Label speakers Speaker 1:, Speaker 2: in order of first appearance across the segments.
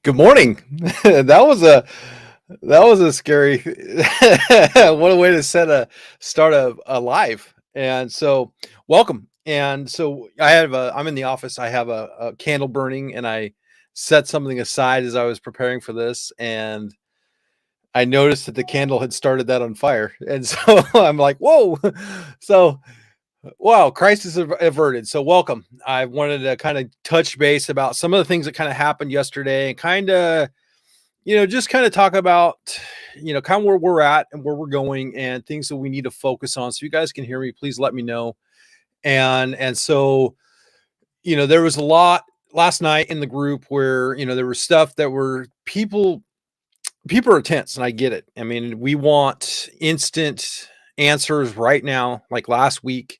Speaker 1: Good morning. That was a that was a scary what a way to start a live. And so welcome. And so I'm in the office. I have a candle burning and I set something aside as I was preparing for this and I noticed that the candle had started that on fire. And so I'm like, "Whoa." So wow, crisis averted. So welcome. I wanted to kind of touch base about some of the things that kind of happened yesterday and kind of just kind of talk about, kind of where we're at and where we're going and things that we need to focus on. So you guys can hear me, please let me know. And so, there was a lot last night in the group where, there was stuff that were people are tense and I get it. I mean, we want instant answers right now, like last week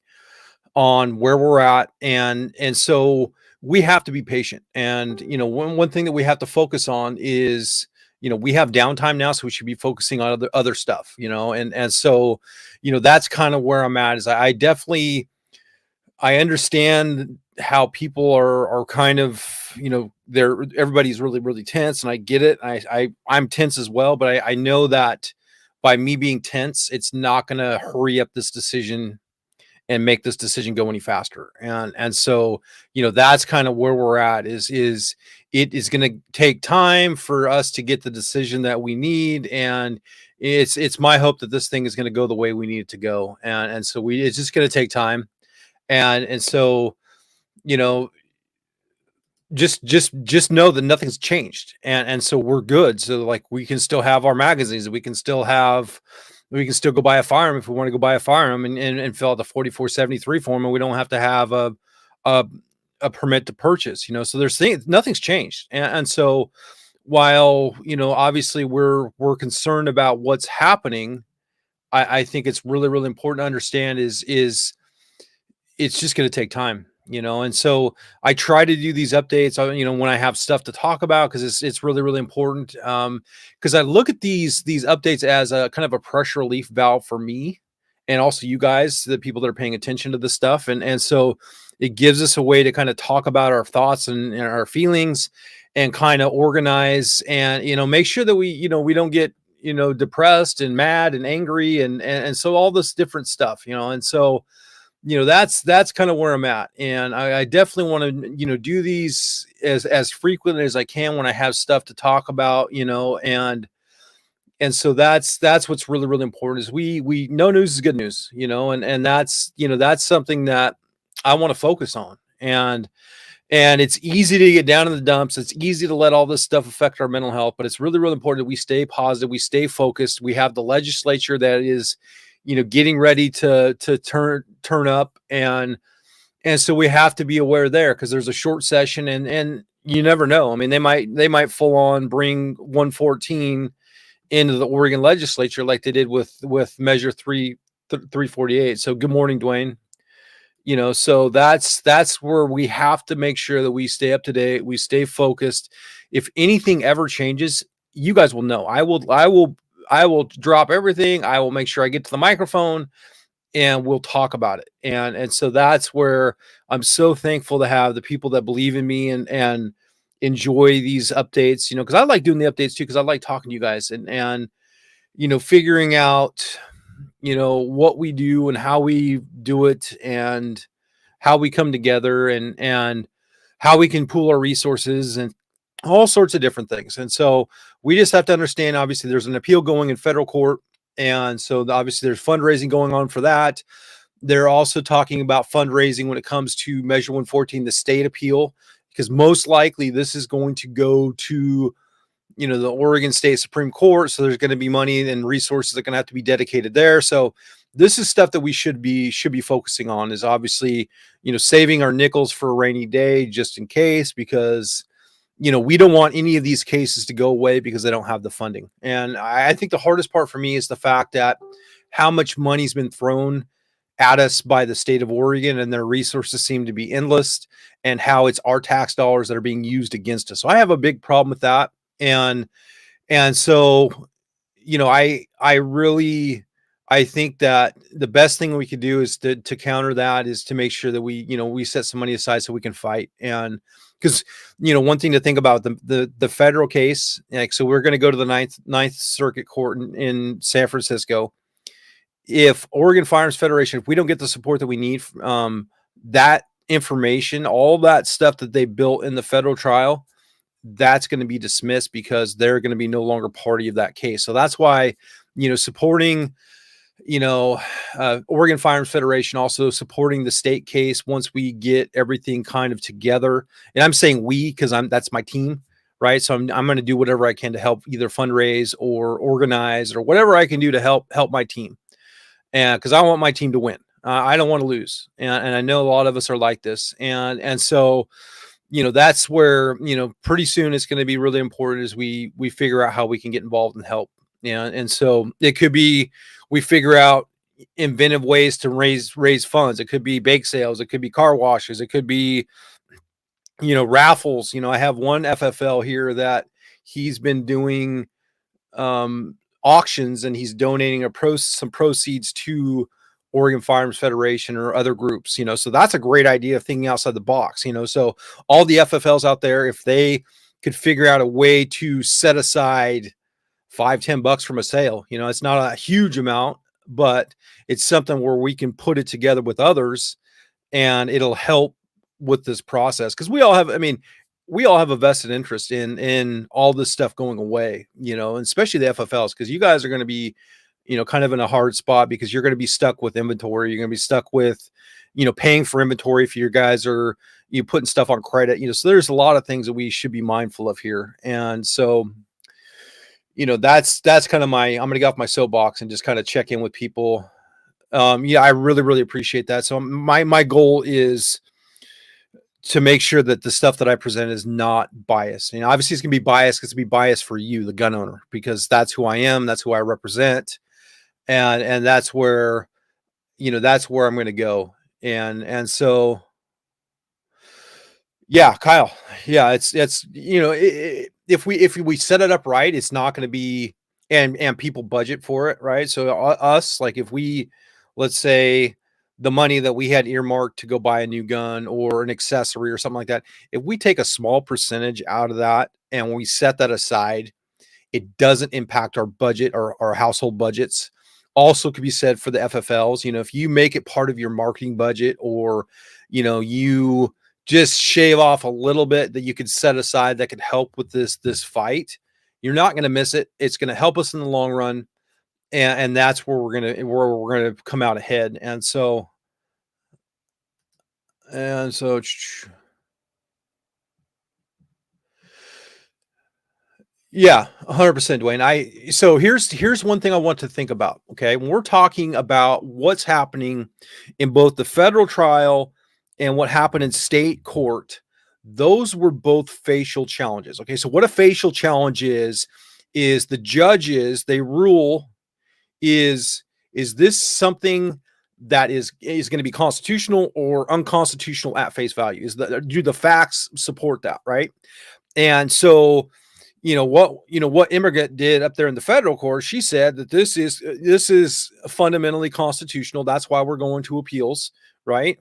Speaker 1: on where we're at. And so we have to be patient. And one thing that we have to focus on is we have downtime now, so we should be focusing on other stuff, and so that's kind of where I'm at. Is I definitely I understand how people are kind of they're everybody's really tense, and I get it. I'm tense as well, but I know that by me being tense, it's not going to hurry up this decision and make this decision go any faster. And so, that's kind of where we're at is it is going to take time for us to get the decision that we need. And it's my hope that this thing is going to go the way we need it to go. And so it's just going to take time. And so, you know, just know that nothing's changed. And so we're good. So like we can still have our magazines, we can still go buy a firearm if we want to go buy a firearm and fill out the 4473 form, and we don't have to have a, a permit to purchase, so there's things, nothing's changed. And so while, obviously we're concerned about what's happening, I think it's really important to understand is it's just going to take time, and so I try to do these updates, when I have stuff to talk about, because it's really important. Because I look at these updates as a kind of a pressure relief valve for me, and also you guys, the people that are paying attention to this stuff, and so it gives us a way to kind of talk about our thoughts and our feelings, and kind of organize, and make sure that we don't get depressed and mad and angry, and so all this different stuff, and so that's kind of where I'm at. And I definitely want to, do these as frequently as I can when I have stuff to talk about, and so that's what's really important is we no news is good news, and that's something that I want to focus on. And it's easy to get down in the dumps. It's easy to let all this stuff affect our mental health, but it's really important that we stay positive, we stay focused. We have the legislature that is, getting ready to turn up, and so we have to be aware there because there's a short session, and you never know. I mean, they might full on bring 114 into the Oregon legislature like they did with Measure 348. So good morning, Dwayne. So that's where we have to make sure that we stay up to date, we stay focused. If anything ever changes, you guys will know. I will drop everything. I will make sure I get to the microphone and we'll talk about it. And so that's where I'm so thankful to have the people that believe in me and enjoy these updates, because I like doing the updates too, because I like talking to you guys and figuring out what we do and how we do it and how we come together and how we can pool our resources and all sorts of different things. And so we just have to understand, obviously there's an appeal going in federal court, and so obviously there's fundraising going on for that. They're also talking about fundraising when it comes to Measure 114, the state appeal, because most likely this is going to go to the Oregon State Supreme Court. So there's going to be money and resources that are going to have to be dedicated there. So this is stuff that we should be focusing on, is obviously, saving our nickels for a rainy day, just in case, because, we don't want any of these cases to go away because they don't have the funding. And I think the hardest part for me is the fact that how much money's been thrown at us by the state of Oregon, and their resources seem to be endless, and how it's our tax dollars that are being used against us. So I have a big problem with that. And so I really I think that the best thing we could do is to counter that, is to make sure that we set some money aside so we can fight. And because one thing to think about, the federal case, like, so we're going to go to the Ninth Circuit Court in San Francisco. If Oregon Firearms Federation, if we don't get the support that we need, that information, all that stuff that they built in the federal trial, that's going to be dismissed because they're going to be no longer party of that case. So that's why, supporting, Oregon Firearms Federation, also supporting the state case once we get everything kind of together. And I'm saying we, because that's my team, right? So I'm going to do whatever I can to help either fundraise or organize or whatever I can do to help my team. And because I want my team to win. I don't want to lose. And I know a lot of us are like this. And so, that's where, pretty soon it's going to be really important as we figure out how we can get involved and help. And so it could be, we figure out inventive ways to raise funds. It could be bake sales. It could be car washes. It could be, raffles. I have one FFL here that he's been doing auctions, and he's donating some proceeds to Oregon Firearms Federation or other groups, so that's a great idea of thinking outside the box, so all the FFLs out there, if they could figure out a way to set aside $5-10 from a sale, it's not a huge amount, but it's something where we can put it together with others and it'll help with this process. Cause we all have a vested interest in all this stuff going away, and especially the FFLs, because you guys are going to be, kind of in a hard spot because you're going to be stuck with inventory. You're going to be stuck with, paying for inventory if your guys are, putting stuff on credit, so there's a lot of things that we should be mindful of here. And so, that's kind of I'm going to get off my soapbox and just kind of check in with people. I really, really appreciate that. So my goal is to make sure that the stuff that I present is not biased. Obviously it's going to be biased. It's going to be biased for you, the gun owner, because that's who I am. That's who I represent. And that's where, that's where I'm going to go. And so, yeah, Kyle, yeah, it's, if we set it up right, it's not going to be, and people budget for it. Right. So us, like if we, let's say the money that we had earmarked to go buy a new gun or an accessory or something like that, if we take a small percentage out of that and we set that aside, it doesn't impact our budget or our household budgets. Also could be said for the FFLs, if you make it part of your marketing budget, or, you just shave off a little bit that you could set aside that could help with this fight, you're not going to miss it. It's going to help us in the long run. And that's where we're going to come out ahead. And so, yeah, 100%, Dwayne. So here's one thing I want to think about. Okay. When we're talking about what's happening in both the federal trial and what happened in state court, those were both facial challenges. Okay. So what a facial challenge is the judges, they rule, is this something that is going to be constitutional or unconstitutional at face value? Do the facts support that? Right. And so, what Immigrant did up there in the federal court, she said that this is fundamentally constitutional. That's why we're going to appeals, right?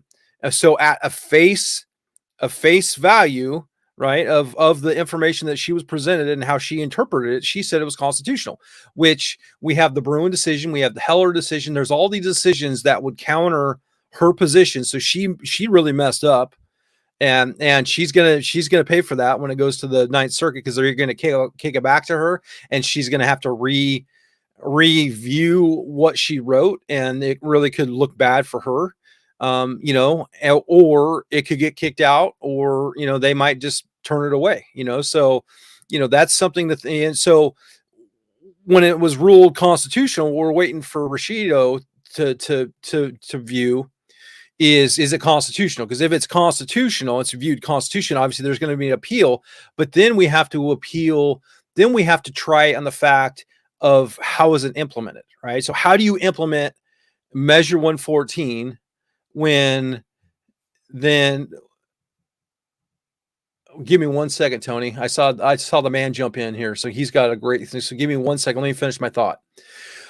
Speaker 1: So at a face value, right, of the information that she was presented and how she interpreted it, she said it was constitutional. Which we have the Bruin decision, we have the Heller decision. There's all these decisions that would counter her position. So she really messed up. And she's gonna pay for that when it goes to the Ninth Circuit, because they're gonna kick it back to her, and she's gonna have to review what she wrote, and it really could look bad for her, or it could get kicked out, or they might just turn it away, so that's something and so when it was ruled constitutional, we're waiting for Rashido to view. Is it constitutional? Because if it's constitutional, it's viewed constitutional. Obviously, there's going to be an appeal, but then we have to appeal. Then we have to try on the fact of how is it implemented, right? So how do you implement Measure 114 when then? Give me 1 second, Tony. I saw the man jump in here, so he's got a great thing. So give me 1 second. Let me finish my thought.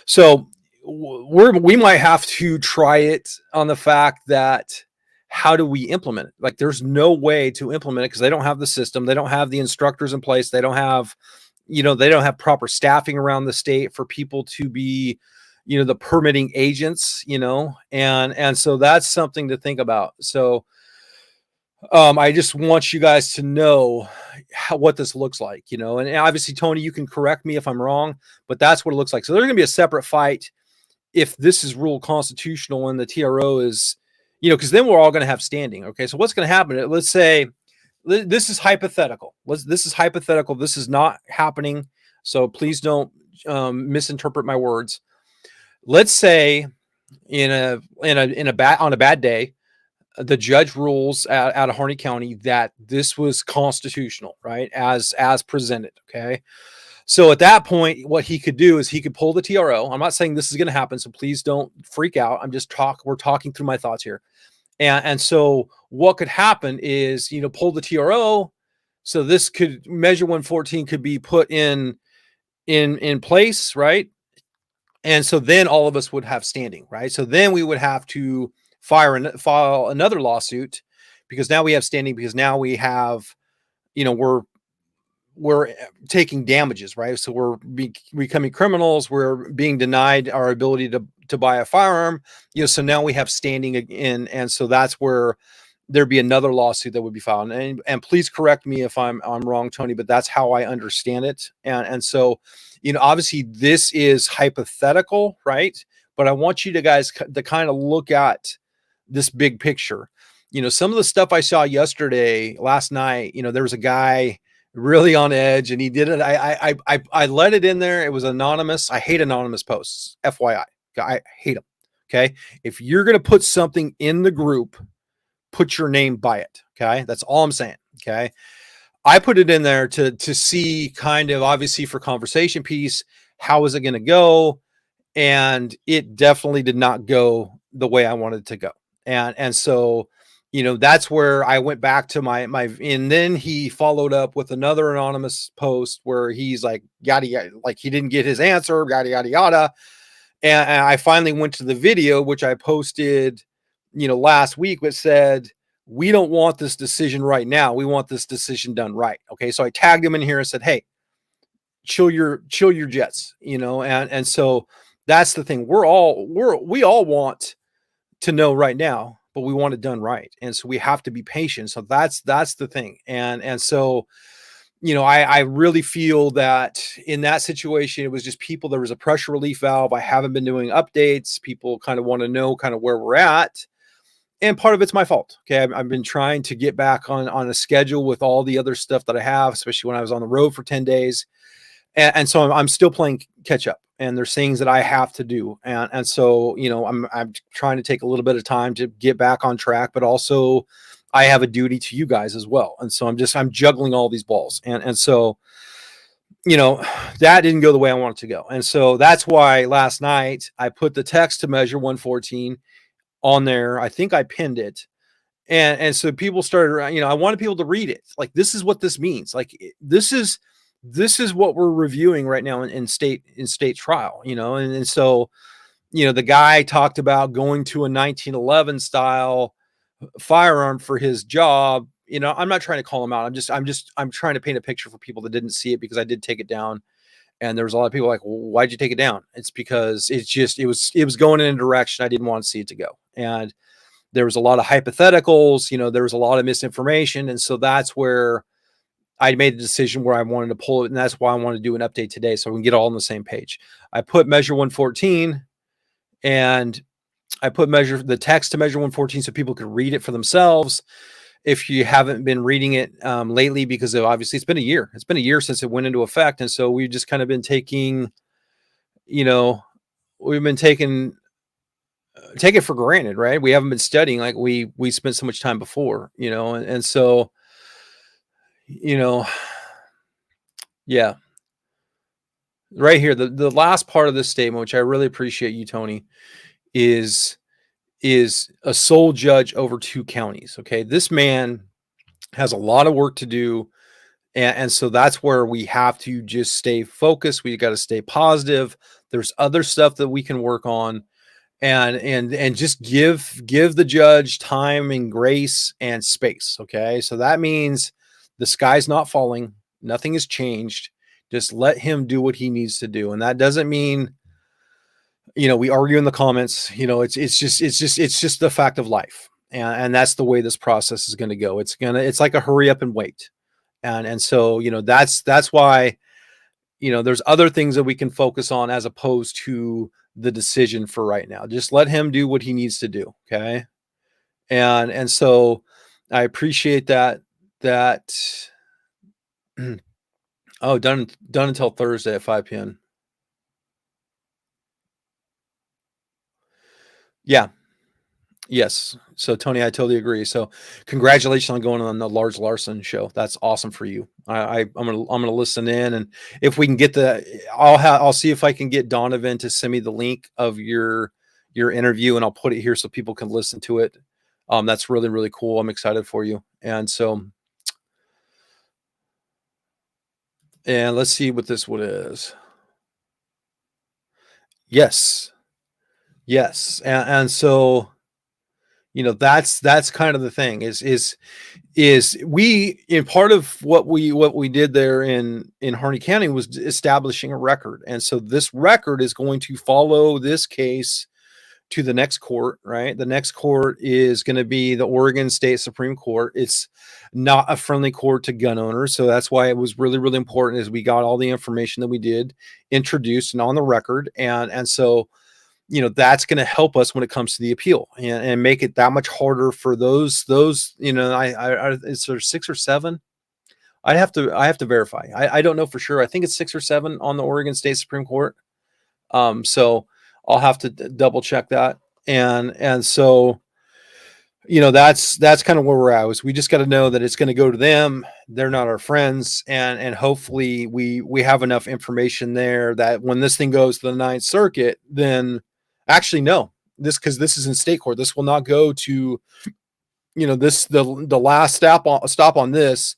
Speaker 1: So we might have to try it on the fact that how do we implement it? Like, there's no way to implement it because they don't have the system. They don't have the instructors in place. They don't have, they don't have proper staffing around the state for people to be, the permitting agents, and so that's something to think about. So I just want you guys to know what this looks like, and obviously, Tony, you can correct me if I'm wrong, but that's what it looks like. So there's going to be a separate fight if this is ruled constitutional and the TRO is, because then we're all going to have standing. Okay. So what's going to happen? Let's say this is hypothetical. This is hypothetical. This is not happening. So please don't misinterpret my words. Let's say on a bad day, the judge rules out of Harney County that this was constitutional, right? As presented. Okay. So at that point, what he could do is he could pull the TRO. I'm not saying this is going to happen, so please don't freak out. We're talking through my thoughts here. And so what could happen is, pull the TRO. So this could measure 114 could be put in place, right? And so then all of us would have standing, right? So then we would have to file another lawsuit because now we have standing, because now we have, we're taking damages, right? So we're becoming criminals. We're being denied our ability to buy a firearm, so now we have standing again. And so that's where there'd be another lawsuit that would be filed. And please correct me if I'm wrong, Tony, but that's how I understand it. And so, obviously this is hypothetical, right? But I want you guys to kind of look at this big picture. Some of the stuff I saw last night, there was a guy really on edge, and he did it. I let it in there. It was anonymous. I hate anonymous posts, FYI. I hate them. Okay. If you're going to put something in the group, put your name by it. Okay. That's all I'm saying. Okay. I put it in there to see, kind of, obviously for conversation piece, how is it going to go? And it definitely did not go the way I wanted it to go. And so, that's where I went back to my, and then he followed up with another anonymous post where he's like, yada, yada, like he didn't get his answer, yada, yada, yada. And I finally went to the video, which I posted, last week, which said, we don't want this decision right now. We want this decision done right. Okay. So I tagged him in here and said, hey, chill your jets, and so that's the thing. We all want to know right now, but we want it done right. And so we have to be patient. So that's the thing. And so, I really feel that in that situation, it was just people, there was a pressure relief valve. I haven't been doing updates. People kind of want to know kind of where we're at. And part of it's my fault. Okay. I've been trying to get back on a schedule with all the other stuff that I have, especially when I was on the road for 10 days. And so I'm still playing catch up, and there's things that I have to do. And so, I'm trying to take a little bit of time to get back on track, but also I have a duty to you guys as well. And so I'm juggling all these balls. And so, that didn't go the way I wanted to go. And so that's why last night I put the text to measure 114 on there. I think I pinned it. And so people started, I wanted people to read it. Like, this is what this means. Like, this is what we're reviewing right now in state trial, and so, the guy talked about going to a 1911 style firearm for his job. I'm not trying to call him out. I'm trying to paint a picture for people that didn't see it, because I did take it down. And there was a lot of people like, well, why'd you take it down? It's because it was going in a direction I didn't want to see it to go. And there was a lot of hypotheticals, there was a lot of misinformation. And so that's where I made the decision where I wanted to pull it. And that's why I want to do an update today, so we can get all on the same page. I put measure 114, and I put the text to measure 114 so people could read it for themselves. If you haven't been reading it lately, because obviously it's been a year. It's been a year since it went into effect. And so we've just kind of been taking take it for granted, right? We haven't been studying like we spent so much time before, and so, yeah, right here, the last part of this statement, which I really appreciate you, Tony, is a sole judge over 2 counties. Okay. This man has a lot of work to do. And so that's where we have to just stay focused. We got to stay positive. There's other stuff that we can work on. and just give the judge time and grace and space. Okay, so that means the sky's not falling, nothing has changed. Just let him do what he needs to do, and that doesn't mean, we argue in the comments. It's just the fact of life, and that's the way this process is going to go. It's like a hurry up and wait. And so, that's why, there's other things that we can focus on as opposed to the decision for right now. Just let him do what he needs to do. Okay. And so I appreciate that. Oh, done until Thursday at 5 p.m. Yeah. Yes. So Tony, I totally agree. So congratulations on going on the Lars Larson show. That's awesome for you. I'm gonna listen in, and if we can get I'll see if I can get Donovan to send me the link of your interview, and I'll put it here so people can listen to it. That's really, really cool. I'm excited for you. And let's see what this one is. Yes. Yes. And so, that's kind of the thing is we, in part of what we did there in Harney County was establishing a record. And so this record is going to follow this case to the next court, right? The next court is going to be the Oregon State Supreme Court. It's not a friendly court to gun owners. So that's why it was really, really important is we got all the information that we did introduced and on the record. And so, that's going to help us when it comes to the appeal and make it that much harder for those, is there 6 or 7? I have to verify. I don't know for sure. I think it's 6 or 7 on the Oregon State Supreme Court. So I'll have to double check that. And so, that's kind of where we're at. We just got to know that it's going to go to them. They're not our friends. And hopefully we have enough information there that when this thing goes to the Ninth Circuit, then actually, no, because this is in state court. This will not go to, the last stop on this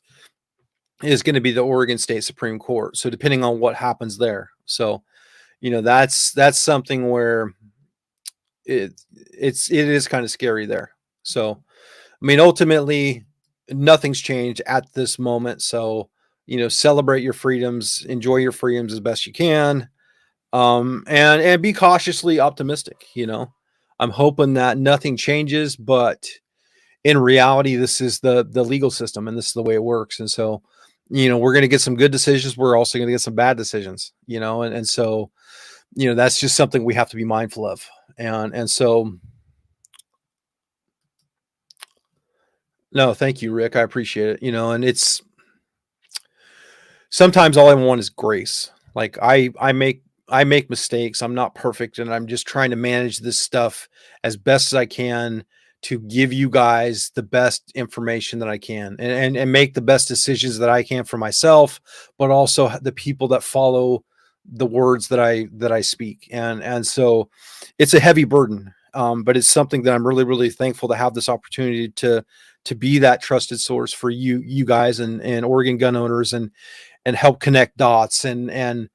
Speaker 1: is going to be the Oregon State Supreme Court. So depending on what happens there. So, that's something where it is kind of scary there. So, I mean, ultimately nothing's changed at this moment. So, celebrate your freedoms, enjoy your freedoms as best you can. And be cautiously optimistic. I'm hoping that nothing changes, but in reality, this is the legal system and this is the way it works. And so, we're going to get some good decisions. We're also going to get some bad decisions, and so, that's just something we have to be mindful of. And so, no, thank you, Rick. I appreciate it. And it's sometimes all I want is grace. Like I make mistakes. I'm not perfect, and I'm just trying to manage this stuff as best as I can to give you guys the best information that I can and make the best decisions that I can for myself, but also the people that follow the words that I speak. And so it's a heavy burden. But it's something that I'm really, really thankful to have this opportunity to be that trusted source for you guys and Oregon gun owners and help connect dots and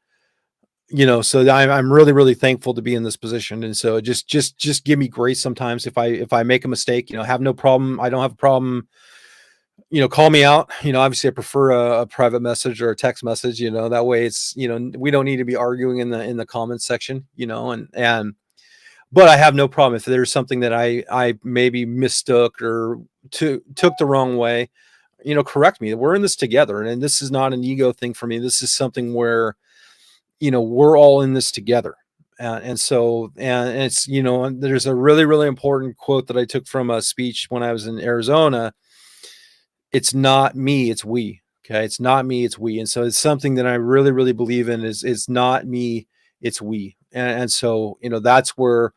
Speaker 1: so I'm really, really thankful to be in this position. And so just give me grace sometimes if I make a mistake. Have no problem. I don't have a problem. Call me out. Obviously I prefer a private message or a text message. That way it's we don't need to be arguing in the comments section. But I have no problem if there's something that I maybe mistook or took the wrong way. Correct me. We're in this together, and this is not an ego thing for me. This is something where we're all in this together. And so it's, there's a really, really important quote that I took from a speech when I was in Arizona. It's not me, it's we. Okay. It's not me, it's we. And so it's something that I really, really believe in is not me, it's we. And so, that's where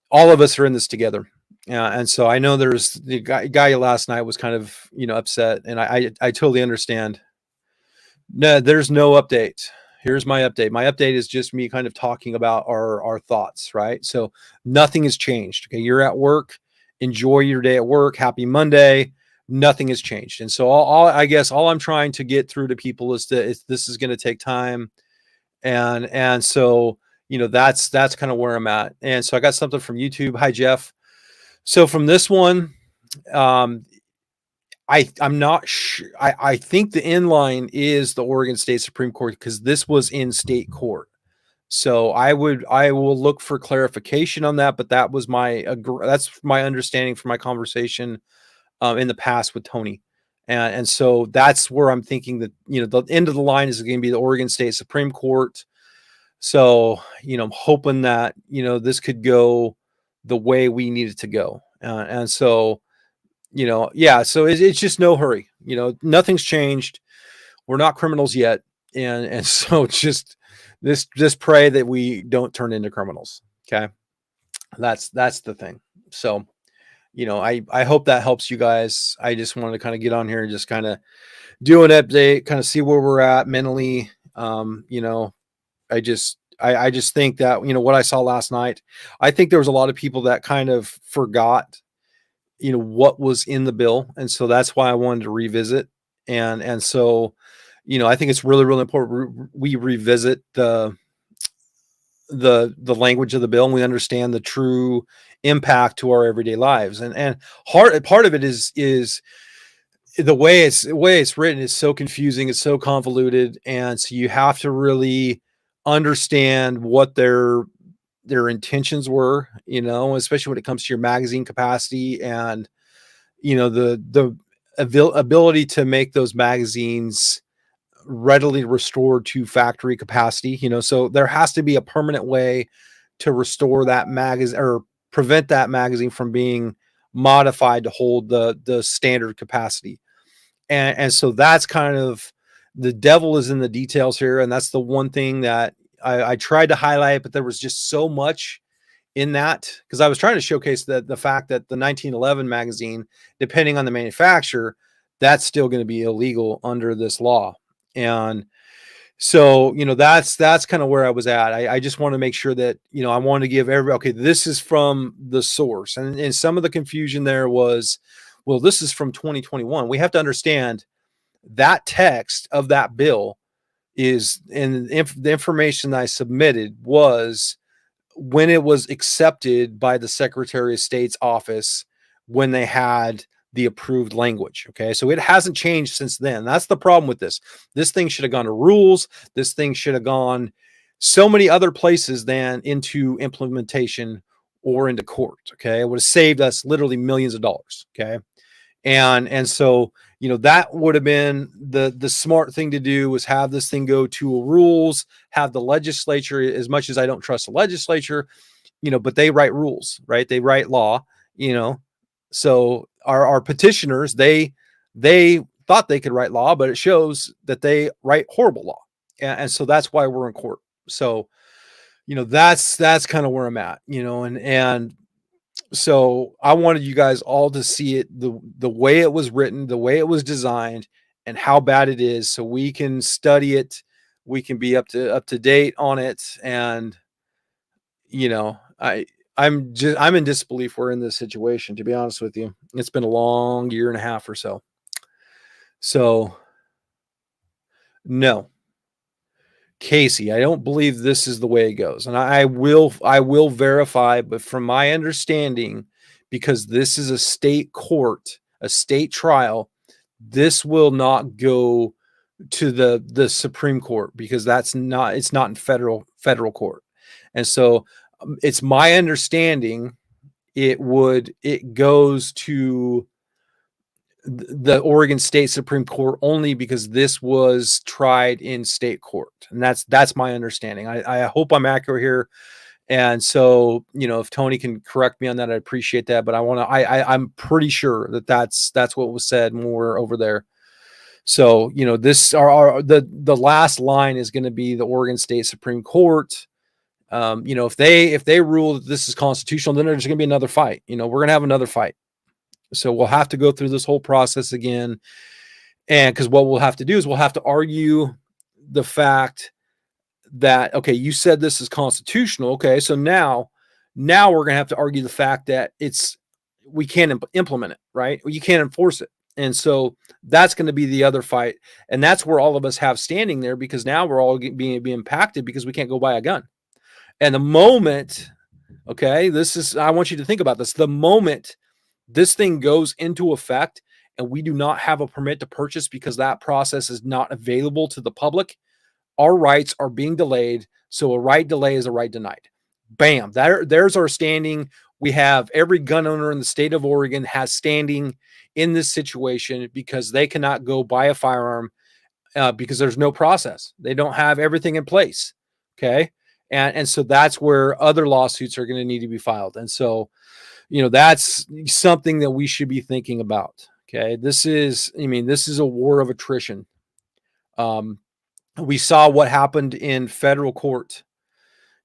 Speaker 1: all of us are in this together. And so I know there's the guy last night was kind of, upset, and I totally understand. No, there's no update. Here's my update. My update is just me kind of talking about our thoughts, right? So nothing has changed. Okay. You're at work. Enjoy your day at work. Happy Monday. Nothing has changed. And so I guess all I'm trying to get through to people is that this is going to take time. And so, that's kind of where I'm at. And so I got something from YouTube. Hi, Jeff. So from this one, um, I'm not sure. I think the inline is the Oregon State Supreme Court because this was in state court. So I will look for clarification on that, but that's my understanding from my conversation in the past with Tony. And so that's where I'm thinking that, the end of the line is going to be the Oregon State Supreme Court. So, I'm hoping that, this could go the way we need it to go. And so, yeah, so it's just no hurry. Nothing's changed. We're not criminals yet. And so it's just pray that we don't turn into criminals. Okay. That's the thing. So, I hope that helps you guys. I just wanted to kind of get on here and just kind of do an update, kind of see where we're at mentally. I just think that, what I saw last night, I think there was a lot of people that kind of forgot, what was in the bill. And so that's why I wanted to revisit. And so, I think it's really, really important we revisit the language of the bill and we understand the true impact to our everyday lives. And part of it is the way it's written is so confusing, it's so convoluted, and so you have to really understand what their intentions were, especially when it comes to your magazine capacity and the ability to make those magazines readily restored to factory capacity. So there has to be a permanent way to restore that magazine or prevent that magazine from being modified to hold the standard capacity. And so that's kind of, the devil is in the details here. And that's the one thing that I tried to highlight, but there was just so much in that, because I was trying to showcase the fact that the 1911 magazine, depending on the manufacturer, that's still going to be illegal under this law. And so, that's kind of where I was at. I just want to make sure that, I want to give okay, this is from the source. And some of the confusion there was, well, this is from 2021. We have to understand that text of that bill is, and the information that I submitted was when it was accepted by the Secretary of State's office, when they had the approved language. Okay. So it hasn't changed since then. That's the problem with this. This thing should have gone to rules. This thing should have gone so many other places than into implementation or into court. Okay. It would have saved us literally millions of dollars. Okay. And so, that would have been the smart thing to do, was have this thing go to rules, have the legislature, as much as I don't trust the legislature, but they write rules, right? They write law, so our petitioners, they thought they could write law, but it shows that they write horrible law. And so that's why we're in court. So, that's kind of where I'm at, and so I wanted you guys all to see it, the way it was written, the way it was designed, and how bad it is, so we can study it, we can be up to date on it. And I'm in disbelief we're in this situation, to be honest with you. It's been a long year and a half or so. So no, Casey, I don't believe this is the way it goes. And I will verify, but from my understanding, because this is a state court, a state trial, this will not go to the Supreme Court, because it's not in federal court. And so it's my understanding it goes to the Oregon State Supreme Court only because this was tried in state court. And that's my understanding. I hope I'm accurate here. And so, if Tony can correct me on that, I appreciate that. But I'm pretty sure that's what was said more over there. So, the last line is going to be the Oregon State Supreme Court. If they rule that this is constitutional, then there's going to be another fight. We're going to have another fight. So we'll have to go through this whole process again. And because what we'll have to do is we'll have to argue the fact that, okay, you said this is constitutional. Okay. So now we're going to have to argue the fact that we can't implement it, right? You can't enforce it. And so that's going to be the other fight. And that's where all of us have standing there, because now we're all being impacted because we can't go buy a gun. And the moment, okay, I want you to think about this. The moment this thing goes into effect and we do not have a permit to purchase because that process is not available to the public, our rights are being delayed. So a right delay is a right denied. Bam. There's our standing. We have every gun owner in the state of Oregon has standing in this situation because they cannot go buy a firearm because there's no process. They don't have everything in place. Okay. And so that's where other lawsuits are going to need to be filed. And so, that's something that we should be thinking about. Okay. This is a war of attrition. We saw what happened in federal court.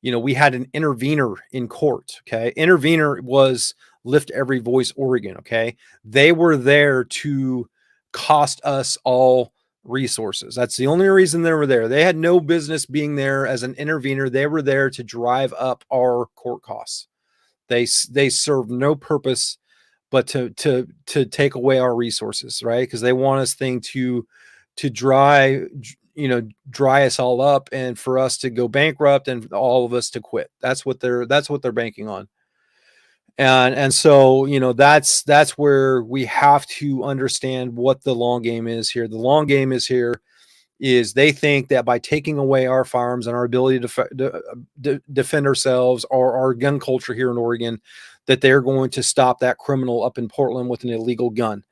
Speaker 1: We had an intervener in court. Okay. Intervener was Lift Every Voice Oregon. Okay. They were there to cost us all resources. That's the only reason they were there. They had no business being there as an intervener. They were there to drive up our court costs. They serve no purpose but to take away our resources, right? Because they want us to dry us all up and for us to go bankrupt and all of us to quit. That's what they're banking on. And so, that's where we have to understand what the long game is here. The long game is they think that by taking away our firearms and our ability to defend ourselves or our gun culture here in Oregon, that they're going to stop that criminal up in Portland with an illegal gun.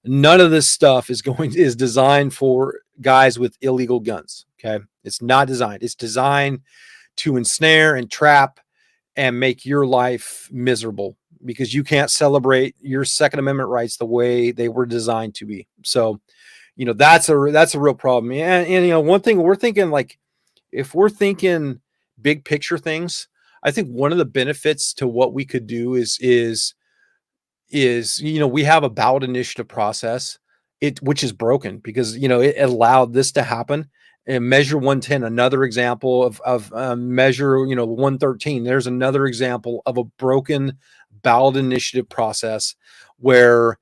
Speaker 1: None of this stuff is designed for guys with illegal guns. Okay. It's not designed. It's designed to ensnare and trap and make your life miserable because you can't celebrate your Second Amendment rights the way they were designed to be. So, that's a real problem. And one thing we're thinking, like, if we're thinking big picture things, I think one of the benefits to what we could do is we have a ballot initiative process, which is broken because, it allowed this to happen. And Measure 110, another example of Measure, 113. There's another example of a broken ballot initiative process where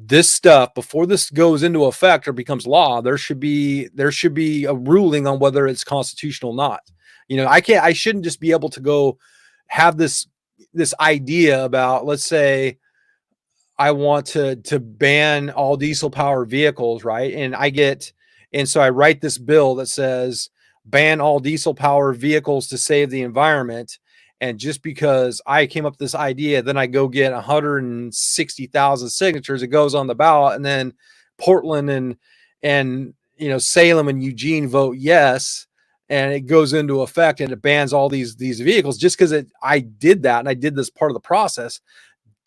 Speaker 1: this stuff, before this goes into effect or becomes law, there should be a ruling on whether it's constitutional or not. I shouldn't just be able to go have this idea about, let's say I want to ban all diesel powered vehicles, right? And so I write this bill that says ban all diesel powered vehicles to save the environment. And just because I came up with this idea, then I go get 160,000 signatures. It goes on the ballot, and then Portland and Salem and Eugene vote yes, and it goes into effect, and it bans all these vehicles. Just because I did that and I did this part of the process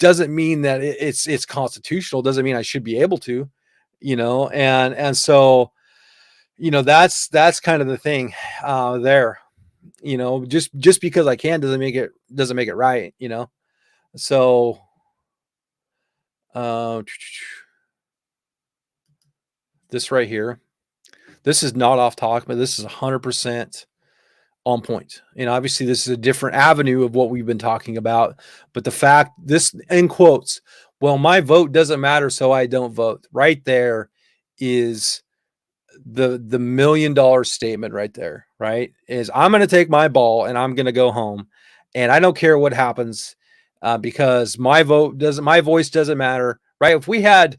Speaker 1: doesn't mean that it's constitutional. Doesn't mean I should be able to, and so that's kind of the thing there. Just because I can doesn't make it right, So this right here, this is not off topic, but this is 100% on point. And obviously this is a different avenue of what we've been talking about, but the fact this in quotes, well, my vote doesn't matter, so I don't vote, right there is the $1 million statement right there, right? Is I'm going to take my ball and I'm going to go home and I don't care what happens because my voice doesn't matter, right? If we had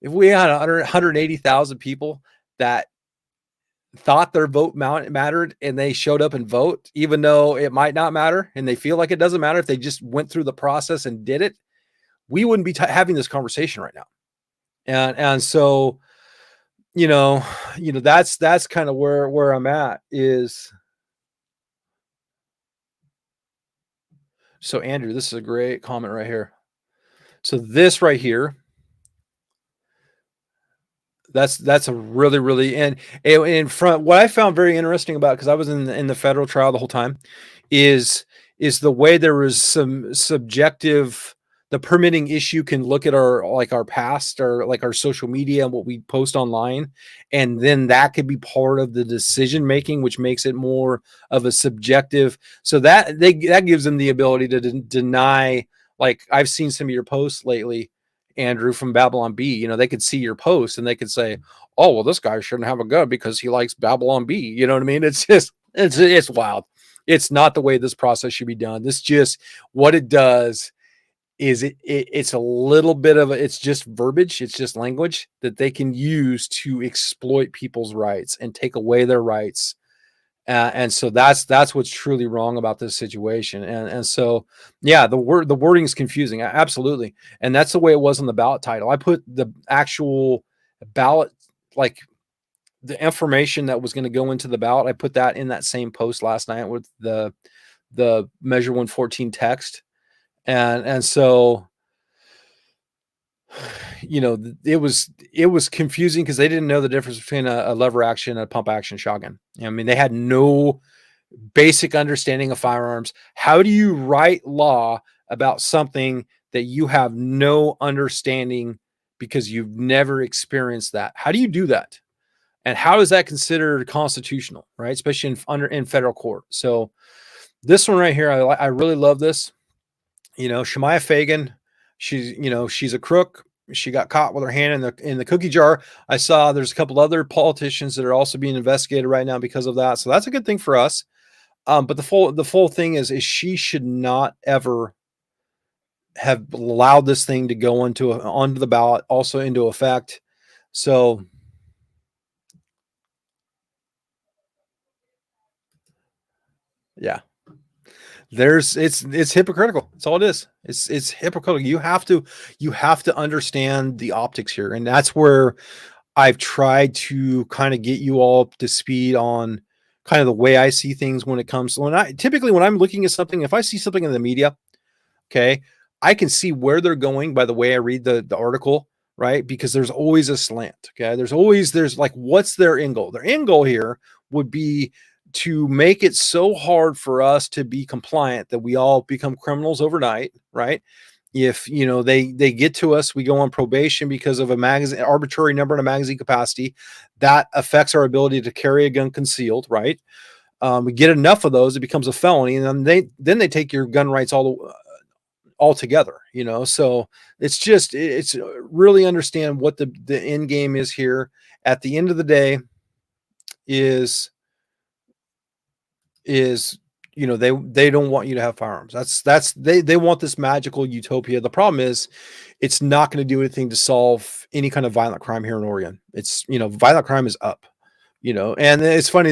Speaker 1: 180,000 people that thought their vote mattered and they showed up and vote, even though it might not matter and they feel like it doesn't matter, if they just went through the process and did it, we wouldn't be having this conversation right now. And so, that's kind of where I'm at is. So Andrew, this is a great comment right here. So this right here, that's a really, really, and in front, what I found very interesting about, because I was in the federal trial the whole time, is the way there was some subjective. The permitting issue can look at our past or like our social media and what we post online. And then that could be part of the decision making, which makes it more of a subjective. So that gives them the ability to deny, like I've seen some of your posts lately, Andrew, from Babylon Bee, they could see your post and they could say, oh, well, this guy shouldn't have a gun because he likes Babylon Bee. You know what I mean? It's just, it's wild. It's not the way this process should be done. This just what it does is it's a little bit of it's just verbiage, it's just language that they can use to exploit people's rights and take away their rights. And so that's what's truly wrong about this situation. And so yeah, the wording is confusing, absolutely. And that's the way it was on the ballot title. I put the actual ballot, like the information that was going to go into the ballot, I put that in that same post last night with the Measure 114 text. And so it was confusing because they didn't know the difference between a lever action and a pump action shotgun. I mean, they had no basic understanding of firearms. How do you write law about something that you have no understanding because you've never experienced that? How do you do that? And how is that considered constitutional, right? Especially in federal court. So this one right here, I really love this. Shemaiah Fagan, she's a crook. She got caught with her hand in the cookie jar. I saw there's a couple other politicians that are also being investigated right now because of that. So that's a good thing for us. But the full thing is she should not ever have allowed this thing to go onto the ballot, also into effect. So yeah. It's hypocritical. That's all it is. It's hypocritical. You have to understand the optics here. And that's where I've tried to kind of get you all up to speed on kind of the way I see things when it comes to when I'm looking at something, if I see something in the media, okay, I can see where they're going by the way I read the article, right? Because there's always a slant. Okay. There's like, what's their end goal? Their end goal here would be to make it so hard for us to be compliant that we all become criminals overnight, right? If they get to us, we go on probation because of arbitrary number in a magazine capacity that affects our ability to carry a gun concealed, right? We get enough of those, it becomes a felony, and then they take your gun rights all together. So it's really understand what the end game is here. At the end of the day, is they don't want you to have firearms. They want this magical utopia. The problem is it's not going to do anything to solve any kind of violent crime here in Oregon. It's violent crime is up, and it's funny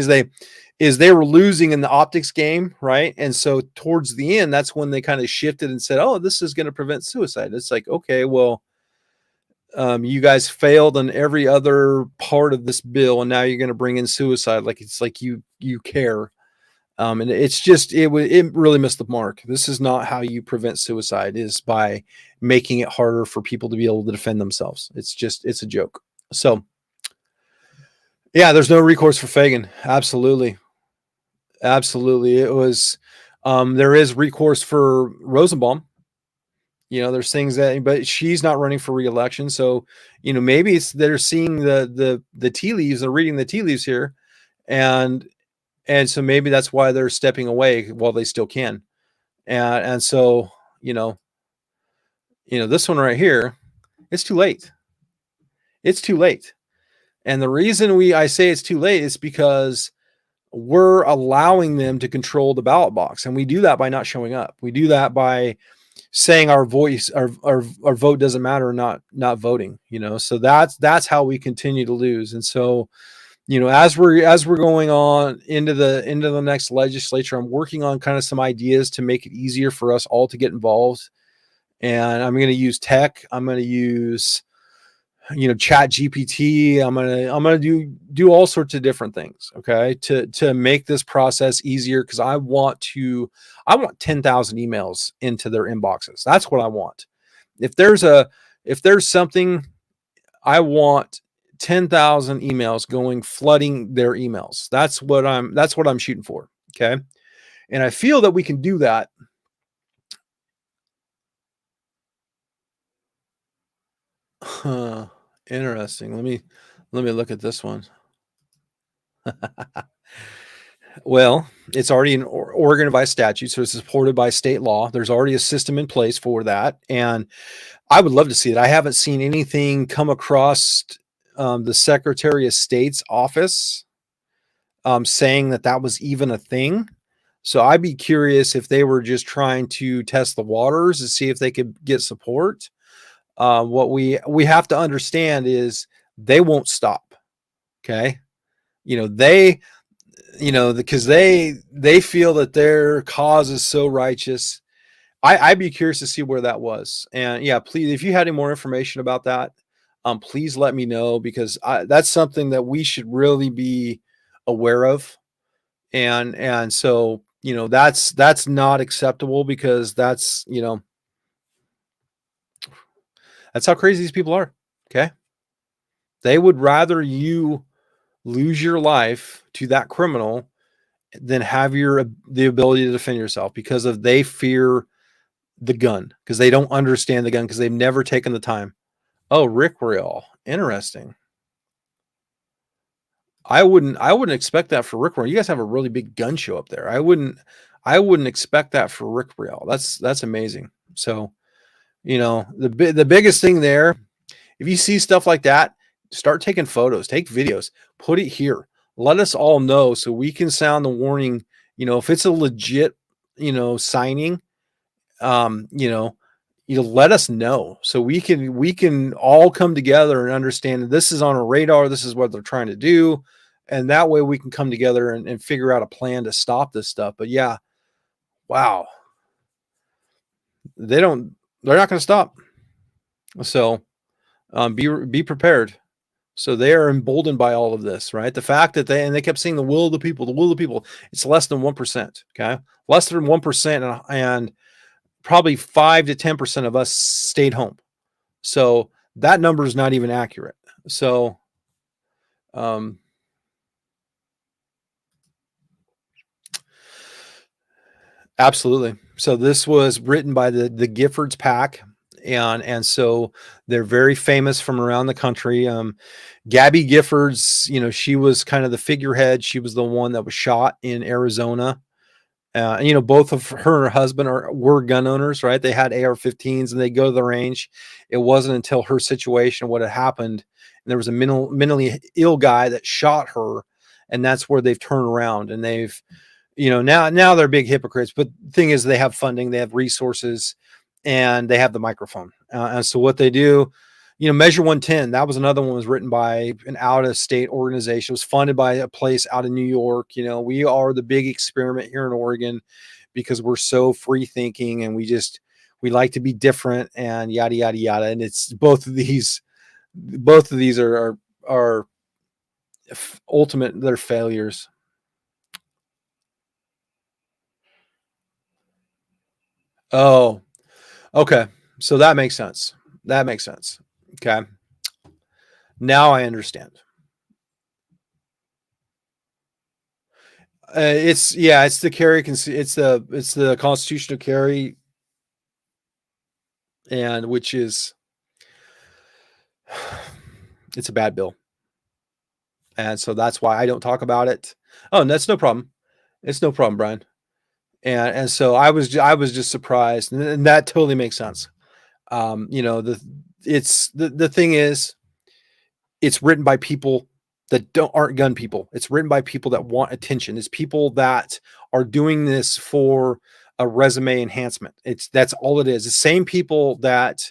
Speaker 1: is they were losing in the optics game, right? And so towards the end, that's when they kind of shifted and said, oh, this is going to prevent suicide. It's like, okay, well, you guys failed on every other part of this bill, and now you're going to bring in suicide. Like, it's like you care. And it really missed the mark. This is not how you prevent suicide, is by making it harder for people to be able to defend themselves. It's a joke. So yeah, there's no recourse for Fagan. Absolutely. It was, there is recourse for Rosenbaum. There's things but she's not running for re-election. So, maybe they're seeing the tea leaves, they're reading the tea leaves here. And so maybe that's why they're stepping away while they still can. And so, this one right here, it's too late. It's too late. And the reason I say it's too late is because we're allowing them to control the ballot box. And we do that by not showing up. We do that by saying our vote doesn't matter, not voting, so that's how we continue to lose. And so, as we're going on into the next legislature, I'm working on kind of some ideas to make it easier for us all to get involved. And I'm going to use tech. I'm going to use, Chat GPT. I'm going to do all sorts of different things. Okay. To make this process easier. Cause I want 10,000 emails into their inboxes. That's what I want. If there's something, I want 10,000 emails going, flooding their emails. That's what I'm shooting for. Okay. And I feel that we can do that. Interesting. Let me look at this one. Well, it's already an Oregon by statute, so it's supported by state law. There's already a system in place for that. And I would love to see it. I haven't seen anything come across the Secretary of State's office saying that was even a thing. So I'd be curious if they were just trying to test the waters to see if they could get support. What we have to understand is they won't stop. Okay, you know they, because they feel that their cause is so righteous. I'd be curious to see where that was. And yeah, please, if you had any more information about that, please let me know, because that's something that we should really be aware of. And so, that's not acceptable, because that's how crazy these people are. Okay. They would rather you lose your life to that criminal than have the ability to defend yourself, because of they fear the gun, because they don't understand the gun, because they've never taken the time. Oh, Rick Real. Interesting. I wouldn't expect that for Rick Real. You guys have a really big gun show up there. I wouldn't expect that for Rick Real. That's amazing. So, the biggest thing there, if you see stuff like that, start taking photos, take videos, put it here. Let us all know so we can sound the warning. If it's a legit, signing, um, you know, you let us know so we can all come together and understand that this is on a radar. This is what they're trying to do, and that way we can come together and figure out a plan to stop this stuff. But yeah, wow, they're not going to stop. So be prepared. So they are emboldened by all of this, right? The fact that they kept saying the will of the people, the will of the people. It's less than 1%. Okay, less than 1%, and probably 5 to 10% of us stayed home. So that number is not even accurate. So, um, absolutely. So this was written by the Giffords Pack, and so they're very famous from around the country. Gabby Giffords, she was kind of the figurehead. She was the one that was shot in Arizona. Both of her and her husband were gun owners, right? They had AR-15s and they go to the range. It wasn't until her situation, what had happened, and there was a mentally ill guy that shot her, and that's where they've turned around, and they've, now they're big hypocrites. But the thing is, they have funding, they have resources, and they have the microphone. And so what they do, Measure 110, that was another one, was written by an out of state organization. It was funded by a place out in New York. We are the big experiment here in Oregon because we're so free thinking, and we like to be different, and yada, yada, yada. And it's both of these are ultimate, they're failures. Oh, okay. So that makes sense. That makes sense. Okay. Now I understand. It's the carry. It's the constitutional carry, and which is it's a bad bill, and so that's why I don't talk about it. Oh, and that's no problem. It's no problem, Brian. And so I was just surprised, and that totally makes sense. The thing is, it's written by people that aren't gun people. It's written by people that want attention. It's people that are doing this for a resume enhancement. That's all it is. The same people that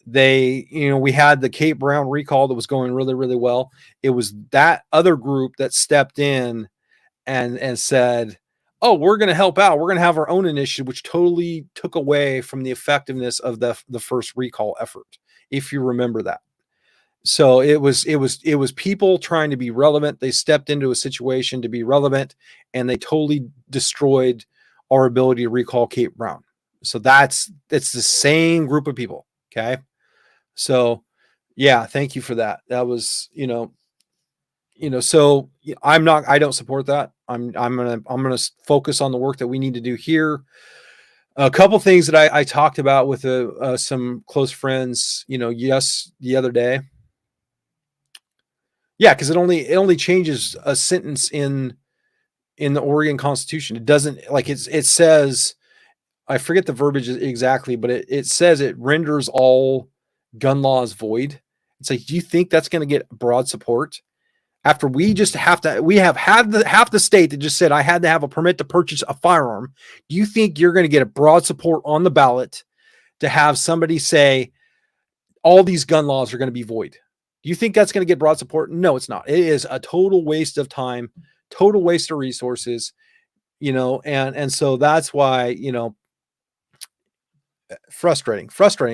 Speaker 1: we had the Kate Brown recall that was going really, really well. It was that other group that stepped in and said, "Oh, we're going to help out. We're going to have our own initiative," which totally took away from the effectiveness of the first recall effort, if you remember that. So it was people trying to be relevant. They stepped into a situation to be relevant, and they totally destroyed our ability to recall Kate Brown. So it's the same group of people. Okay. So yeah, thank you for that. That was, so I don't support that. I'm gonna focus on the work that we need to do here. A couple things that I talked about with some close friends, yes, the other day. Yeah, because it only changes a sentence in the Oregon Constitution. It doesn't, like, it says, I forget the verbiage exactly, but it says it renders all gun laws void. It's like, do you think that's going to get broad support? after we just we have had half the state that just said I had to have a permit to purchase a firearm, do you think you're going to get a broad support on the ballot to have somebody say all these gun laws are going to be void? Do you think that's going to get broad support? No, it's not. It is a total waste of time, total waste of resources, and so that's why, frustrating.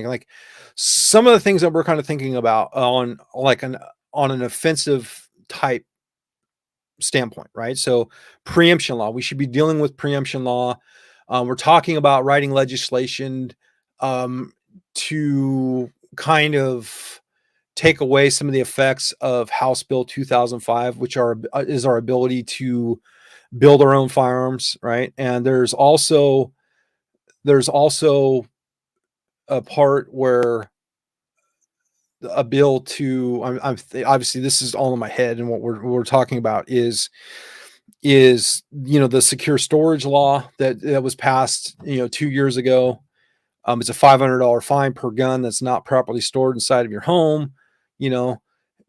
Speaker 1: Like some of the things that we're kind of thinking about on an offensive type standpoint, right? So preemption law, we should be dealing with preemption law. We're talking about writing legislation to kind of take away some of the effects of House Bill 2005, which is our ability to build our own firearms, right? And there's also a part where a bill to I'm obviously this is all in my head, and what we're talking about is the secure storage law that was passed 2 years ago. It's a $500 fine per gun that's not properly stored inside of your home,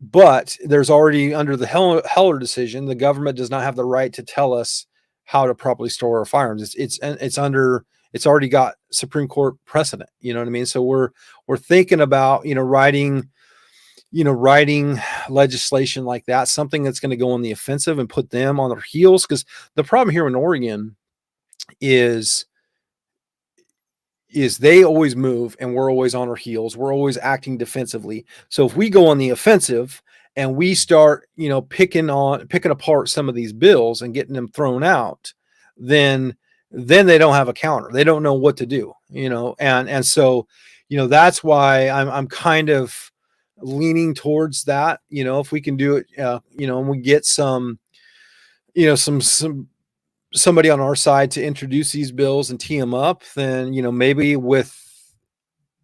Speaker 1: but there's already, under the Heller decision, the government does not have the right to tell us how to properly store our firearms. It's already got Supreme Court precedent. You know what I mean? So we're thinking about, writing legislation like that, something that's going to go on the offensive and put them on their heels. Because the problem here in Oregon is they always move and we're always on our heels. We're always acting defensively. So if we go on the offensive and we start, picking apart some of these bills and getting them thrown out, then they don't have a counter. They don't know what to do, and so, that's why I'm kind of leaning towards that. If we can do it, and we get some somebody on our side to introduce these bills and tee them up, then, maybe with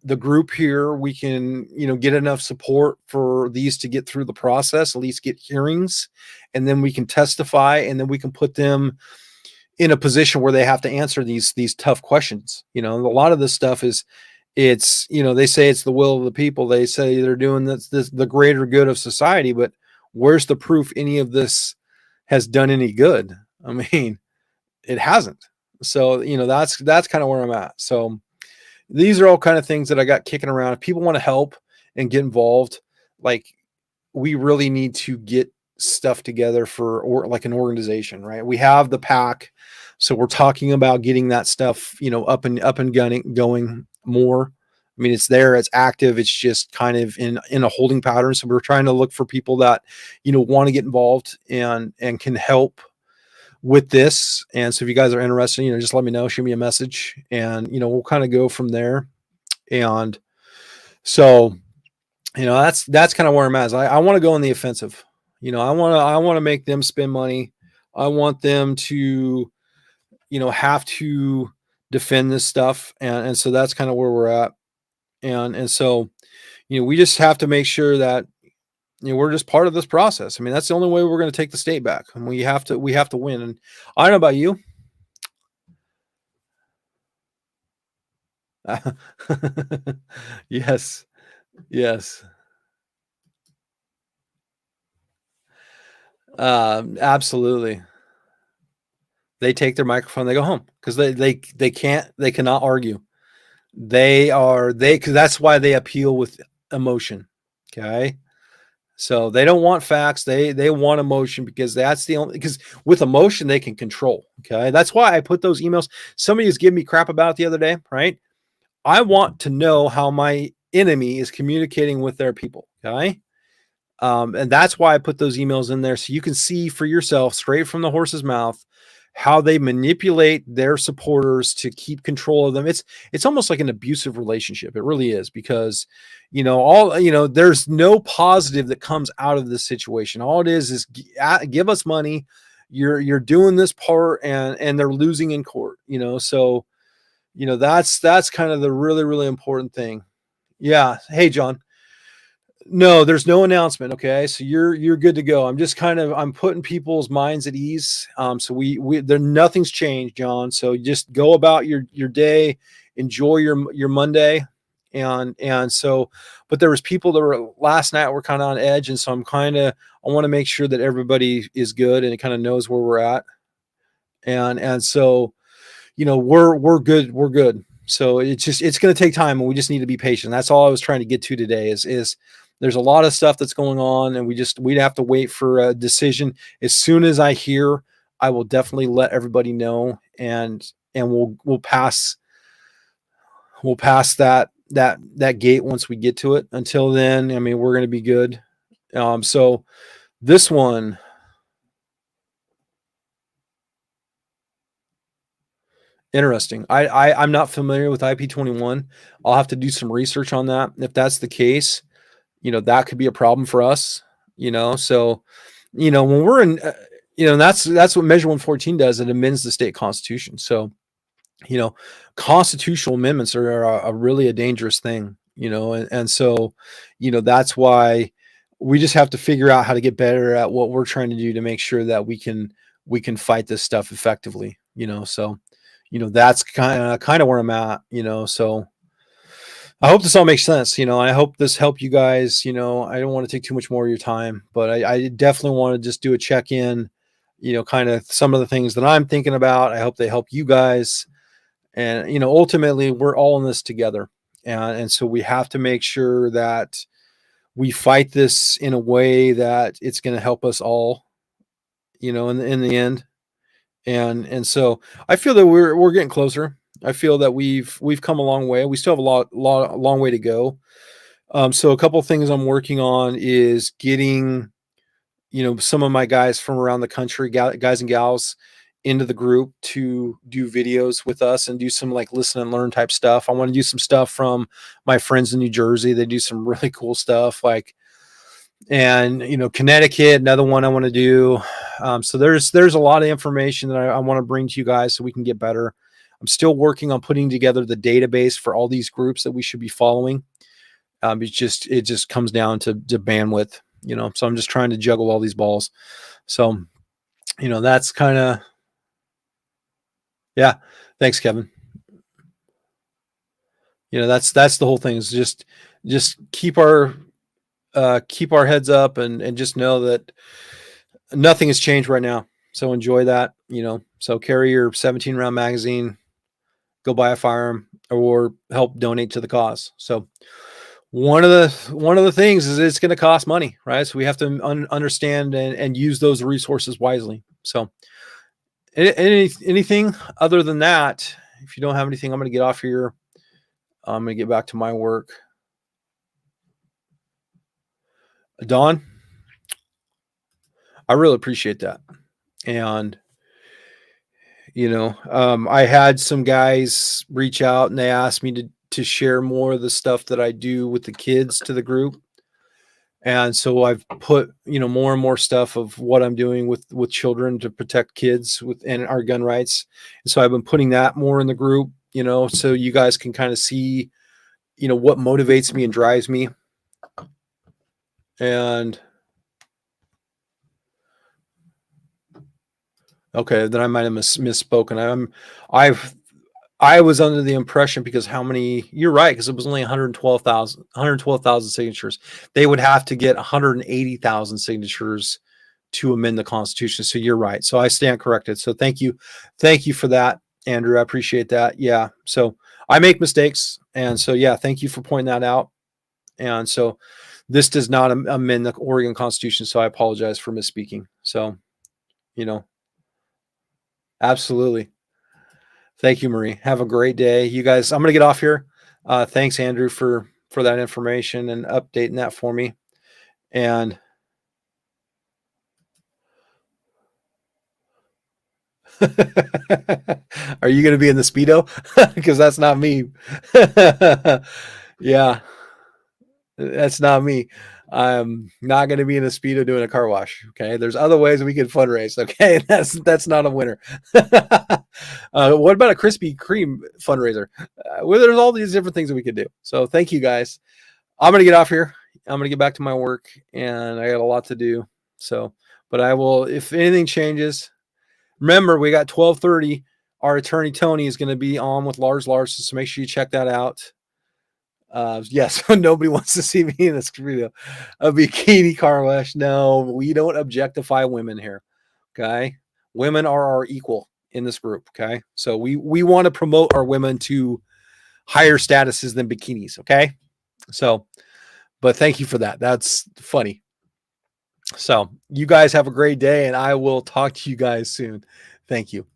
Speaker 1: the group here, we can, get enough support for these to get through the process, at least get hearings, and then we can testify, and then we can put them in a position where they have to answer these tough questions. A lot of this stuff is, it's, they say it's the will of the people. They say they're doing this the greater good of society, but where's the proof any of this has done any good? I mean, it hasn't. So, that's kind of where I'm at. So these are all kind of things that I got kicking around. If people want to help and get involved, like, we really need to get stuff together like an organization, right? We have the PAC. So we're talking about getting that stuff, up and going more. I mean, it's there, it's active. It's just kind of in a holding pattern. So we're trying to look for people that, want to get involved and can help with this. And so if you guys are interested, just let me know, shoot me a message, and, we'll kind of go from there. And so, that's kind of where I'm at. I want to go on the offensive. I want to make them spend money. I want them to, have to defend this stuff. And so that's kind of where we're at. And so, we just have to make sure that, we're just part of this process. I mean, that's the only way we're going to take the state back, and we have to win. And I don't know about you. Yes. Yes. Absolutely. They take their microphone, they go home, because they cannot argue. Because that's why they appeal with emotion. Okay. So they don't want facts. They want emotion, because because with emotion they can control. Okay. That's why I put those emails. Somebody was giving me crap about it the other day, right? I want to know how my enemy is communicating with their people. Okay. And that's why I put those emails in there, so you can see for yourself, straight from the horse's mouth, how they manipulate their supporters to keep control of them. It's almost like an abusive relationship. It really is, because, there's no positive that comes out of this situation. All it is give us money. You're doing this part, and they're losing in court, so, that's kind of the really, really important thing. Yeah. Hey, John. No, there's no announcement. Okay. So you're good to go. I'm putting people's minds at ease. So nothing's changed, John. So just go about your day, enjoy your Monday, And so, but there was people that were last night were kind of on edge, and so I want to make sure that everybody is good and it kind of knows where we're at. And so, we're good. We're good. So it's going to take time, and we just need to be patient. That's all I was trying to get to today is there's a lot of stuff that's going on, and we'd have to wait for a decision. As soon as I hear, I will definitely let everybody know, and we'll pass that gate once we get to it. Until then, I mean, we're going to be good. So this one, interesting. I'm not familiar with IP21. I'll have to do some research on that. If that's the case, that could be a problem for us. So when we're in, that's what Measure 114 does. It amends the state constitution. So constitutional amendments are really a dangerous thing. And so that's why we just have to figure out how to get better at what we're trying to do to make sure that we can fight this stuff effectively. So that's kind of where I'm at. So I hope this all makes sense. I hope this helped you guys. I don't want to take too much more of your time, but I definitely want to just do a check-in, kind of some of the things that I'm thinking about. I hope they help you guys. And, ultimately we're all in this together. And so we have to make sure that we fight this in a way that it's going to help us all, in the end. And so I feel that we're getting closer. I feel that we've come a long way. We still have a long way to go. So a couple of things I'm working on is getting, some of my guys from around the country, guys and gals, into the group to do videos with us and do some like listen and learn type stuff. I want to do some stuff from my friends in New Jersey. They do some really cool stuff, and Connecticut, another one I want to do. So there's a lot of information that I want to bring to you guys so we can get better. I'm still working on putting together the database for all these groups that we should be following. It just comes down to bandwidth, so I'm just trying to juggle all these balls. So, that's kind of, yeah. Thanks, Kevin. That's the whole thing is just keep our heads up and just know that nothing has changed right now. So enjoy that, so carry your 17 round magazine, go buy a firearm, or help donate to the cause. So one of the things is it's going to cost money, right? So we have to understand and use those resources wisely. So anything other than that, if you don't have anything, I'm going to get off here. I'm going to get back to my work. Don, I really appreciate that. And, I had some guys reach out and they asked me to share more of the stuff that I do with the kids to the group. And so I've put, more and more stuff of what I'm doing with children to protect kids and our gun rights. And so I've been putting that more in the group, so you guys can kind of see, what motivates me and drives me. And okay, then I might have misspoken. I was under the impression because you're right, because it was only 112,000 signatures. They would have to get 180,000 signatures to amend the Constitution. So you're right. So I stand corrected. So thank you for that, Andrew. I appreciate that. Yeah. So I make mistakes. And so, yeah, thank you for pointing that out. And so this does not amend the Oregon Constitution. So I apologize for misspeaking. So, absolutely. Thank you, Marie. Have a great day. You guys, I'm going to get off here. Thanks, Andrew, for that information and updating that for me. And are you going to be in the Speedo? Because that's not me. Yeah, that's not me. I'm not going to be in a Speedo doing a car wash. Okay. There's other ways we can fundraise. Okay. That's not a winner. What about a Krispy Kreme fundraiser? Well, there's all these different things that we could do. So thank you guys. I'm going to get off here. I'm going to get back to my work and I got a lot to do. So, but I will, if anything changes, remember we got 12:30. Our attorney Tony is going to be on with Lars Larson. So make sure you check that out. Yes, nobody wants to see me in this video. A bikini car wash. No, we don't objectify women here. Okay. Women are our equal in this group. Okay. So we want to promote our women to higher statuses than bikinis. Okay. So, but thank you for that. That's funny. So you guys have a great day, and I will talk to you guys soon. Thank you.